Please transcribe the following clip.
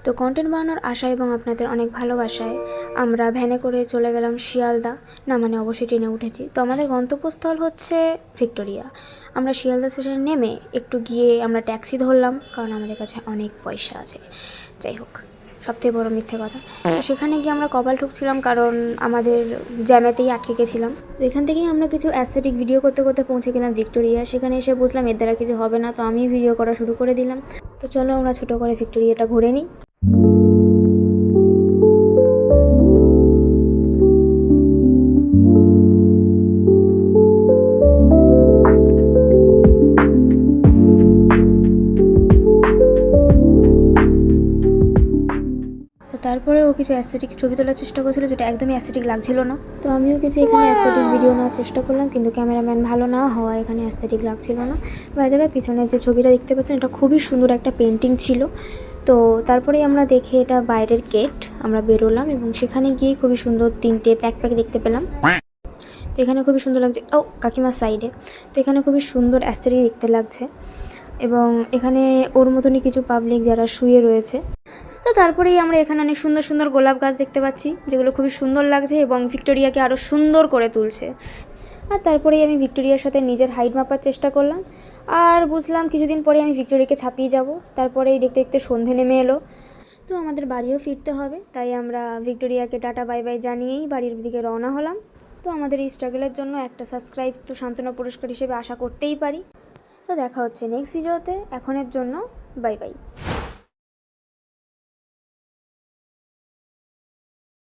তো কন্টেন্ট বানানোর আশা এবং আপনাদের অনেক ভালোবাসায় আমরা ভ্যানে করে চলে গেলাম শিয়ালদা, না মানে অবশ্যই ট্রেনে উঠেছি। তো আমাদের গন্তব্যস্থল হচ্ছে ভিক্টোরিয়া। আমরা শিয়ালদা স্টেশনে নেমে একটু গিয়ে আমরা ট্যাক্সি ধরলাম, কারণ আমাদের কাছে অনেক পয়সা আছে। যাই হোক, সবথেকে বড় মিথ্যে কথা। তো সেখানে গিয়ে আমরা কপাল ঠুকছিলাম, কারণ আমাদের জ্যামেতেই আটকে গেছিলাম। তো এখান থেকেই আমরা কিছু অ্যাস্থেটিক ভিডিও করতে করতে পৌঁছে গেলাম ভিক্টোরিয়া। সেখানে এসে বুঝলাম এর দ্বারা কিছু হবে না, তো আমি ভিডিও করা শুরু করে দিলাম। তো চলো আমরা ছোটো করে ভিক্টোরিয়াটা ঘুরে নিই। তারপরে ও কিছু অ্যাস্থেটিক ছবি তোলার চেষ্টা করছিল, যেটা একদমই অ্যাস্থেটিক লাগছিল না। তো আমিও কিছু এখানে অ্যাস্থেটিক ভিডিও নেওয়ার চেষ্টা করলাম, কিন্তু ক্যামেরাম্যান ভালো না হওয়া এখানে অ্যাস্থেটিক লাগছিল না। বাই দ্য ওয়ে, পিছনে যে ছবিটা দেখতে পাচ্ছেন এটা খুবই সুন্দর একটা পেন্টিং ছিল। তো তারপরেই আমরা দেখে এটা বাইরের গেট, আমরা বেরোলাম এবং সেখানে গিয়ে খুবই সুন্দর 3টে ব্যাকপ্যাক দেখতে পেলাম। তো এখানে খুবই সুন্দর লাগছে, ও কাকিমার সাইডে। তো এখানে খুবই সুন্দর অ্যাস্থেটিক দেখতে লাগছে এবং এখানে ওর মতনই কিছু পাবলিক যারা শুয়ে রয়েছে। তো তারপরেই আমরা এখানে অনেক সুন্দর সুন্দর গোলাপ গাছ দেখতে পাচ্ছি, যেগুলো খুবই সুন্দর লাগছে এবং ভিক্টোরিয়াকে আরও সুন্দর করে তুলছে। আর তারপরেই আমি ভিক্টোরিয়ার সাথে নিজের হাইট মাপার চেষ্টা করলাম, আর বুঝলাম কিছুদিন পরে আমি ভিক্টোরিয়াকে ছাপিয়ে যাব। তারপরেই দেখতে দেখতে সন্ধে নেমে এলো। তো আমাদের বাড়িও ফিরতে হবে, তাই আমরা ভিক্টোরিয়াকে টাটা বাই বাই জানিয়েই বাড়ির দিকে রওনা হলাম। তো আমাদের এই স্ট্রাগলের জন্য একটা সাবস্ক্রাইব তো সান্ত্বনা পুরস্কার হিসেবে আশা করতেই পারি। তো দেখা হচ্ছে নেক্সট ভিডিওতে, এখনের জন্য বাই বাই।